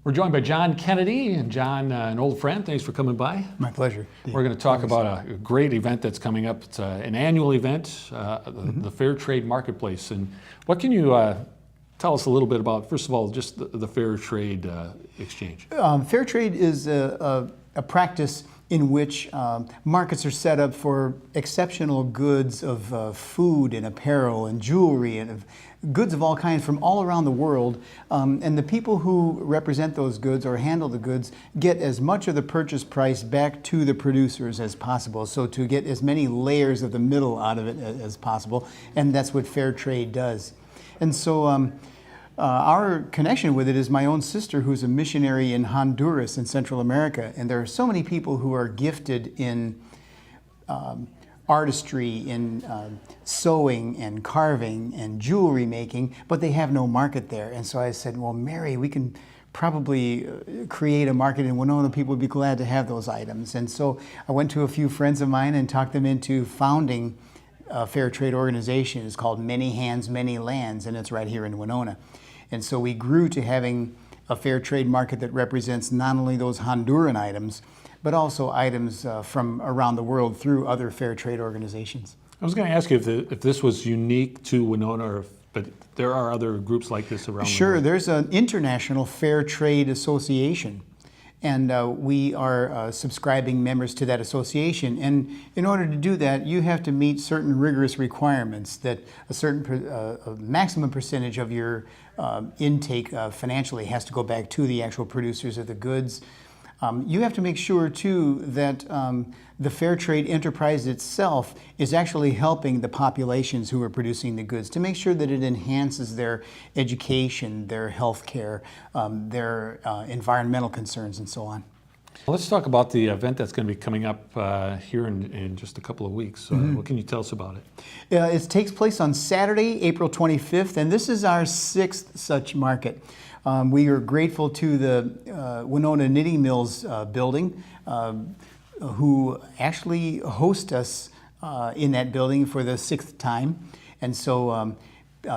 We're joined by John Kennedy, and John, an old friend. Thanks for coming by. My pleasure. We're going to talk about a great event that's coming up. It's an annual event, the Fair Trade Marketplace. And what can you tell us a little bit about, first of all, just the Fair Trade Exchange? Fair trade is a practice in which markets are set up for exceptional goods of food and apparel and jewelry and of goods of all kinds from all around the world. And the people who represent those goods or handle the goods get as much of the purchase price back to the producers as possible. So to get as many layers of the middle out of it as possible. And that's what fair trade does. And so our connection with it is my own sister, who's a missionary in Honduras in Central America. And there are so many people who are gifted in artistry, in sewing and carving and jewelry making, but they have no market there. And so I said, well, Mary, we can probably create a market in Winona. People would be glad to have those items. And so I went to a few friends of mine and talked them into founding a fair trade organization. It's called Many Hands, Many Lands, and it's right here in Winona. And so we grew to having a fair trade market that represents not only those Honduran items, but also items from around the world through other fair trade organizations. I was going to ask you if this was unique to Winona, but there are other groups like this around the world. Sure, there's an international fair trade association. And we are subscribing members to that association. And in order to do that, you have to meet certain rigorous requirements that a certain maximum percentage of your intake financially has to go back to the actual producers of the goods. You have to make sure, too, that the fair trade enterprise itself is actually helping the populations who are producing the goods to make sure that it enhances their education, their health care, their environmental concerns, and so on. Let's talk about the event that's going to be coming up here in just a couple of weeks. What can you tell us about it? It takes place on Saturday, April 25th, and this is our 6th such market. We are grateful to the Winona Knitting Mills building, who actually host us in that building for the 6th time. And so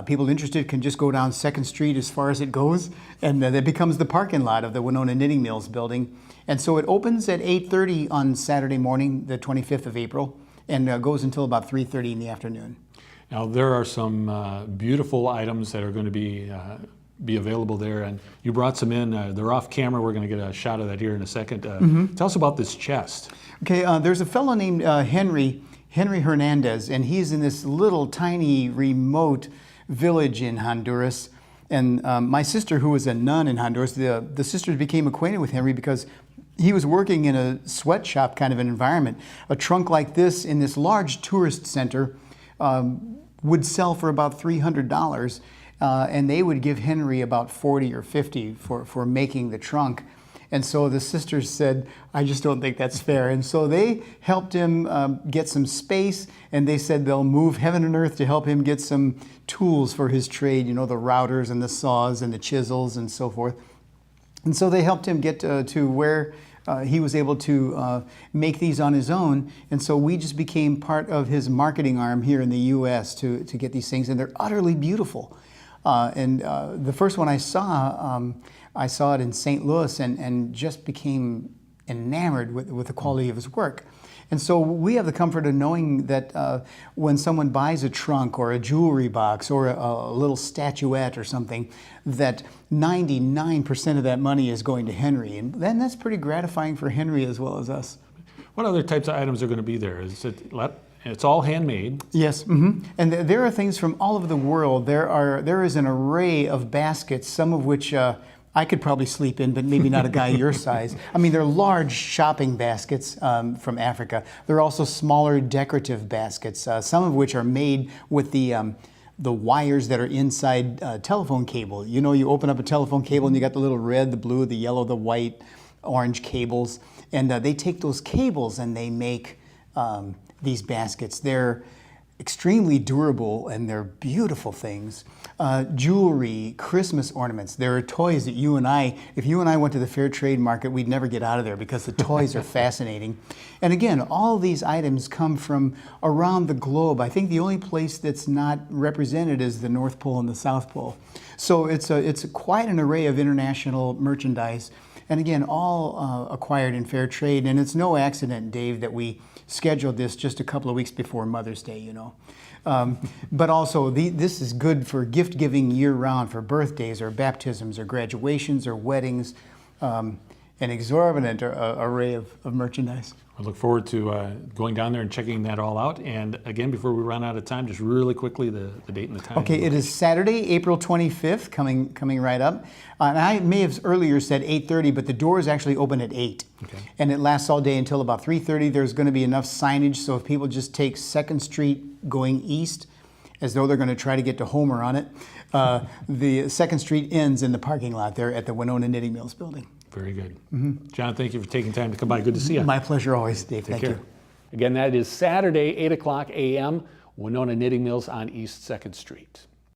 people interested can just go down 2nd Street as far as it goes, and that becomes the parking lot of the Winona Knitting Mills building. And so it opens at 8:30 on Saturday morning, the 25th of April, and goes until about 3:30 in the afternoon. Now, there are some beautiful items that are going to be available there, and you brought some in. They're off camera. We're going to get a shot of that here in a second. Tell us about this chest. Okay, there's a fellow named Henry Hernandez, and he's in this little tiny remote village in Honduras. And my sister, who was a nun in Honduras, the sisters became acquainted with Henry because he was working in a sweatshop kind of an environment. A trunk like this in this large tourist center would sell for about $300. And they would give Henry about 40 or 50 for making the trunk. And so the sisters said, I just don't think that's fair. And so they helped him get some space, and they said they'll move heaven and earth to help him get some tools for his trade, you know, the routers and the saws and the chisels and so forth. And so they helped him get to where he was able to make these on his own. And so we just became part of his marketing arm here in the U.S. to get these things, and they're utterly beautiful. The first one I saw it in St. Louis and just became enamored with the quality of his work. And so we have the comfort of knowing that when someone buys a trunk or a jewelry box or a little statuette or something, that 99% of that money is going to Henry. And then that's pretty gratifying for Henry as well as us. What other types of items are going to be there? It's all handmade. Yes, and there are things from all over the world. There is an array of baskets, some of which I could probably sleep in, but maybe not a guy your size. I mean, they're large shopping baskets from Africa. There are also smaller decorative baskets, some of which are made with the wires that are inside telephone cable. You know, you open up a telephone cable and you got the little red, the blue, the yellow, the white, orange cables, and they take those cables and they make these baskets. They're extremely durable, and they're beautiful things. Jewelry, Christmas ornaments. There are toys that if you and I went to the fair trade market, we'd never get out of there because the toys are fascinating. And again, all these items come from around the globe. I think the only place that's not represented is the North Pole and the South Pole. So it's quite an array of international merchandise. And again, all acquired in fair trade. And it's no accident, Dave, that we scheduled this just a couple of weeks before Mother's Day, you know. But also, this is good for gift giving year round, for birthdays or baptisms or graduations or weddings. An exorbitant array of merchandise. I look forward to going down there and checking that all out. And again, before we run out of time, just really quickly, the date and the time. Okay, it is Saturday, April 25th, coming right up. And I may have earlier said 8:30, but the doors actually open at 8. Okay. And it lasts all day until about 3:30. There's going to be enough signage, so if people just take 2nd Street going east, as though they're going to try to get to Homer on it, the 2nd Street ends in the parking lot there at the Winona Knitting Mills building. Very good. John, thank you for taking time to come by. Good to see you. My pleasure always, Dave. Take Thank care. you. Again, that is Saturday, 8 o'clock a.m., Winona Knitting Mills on East 2nd Street.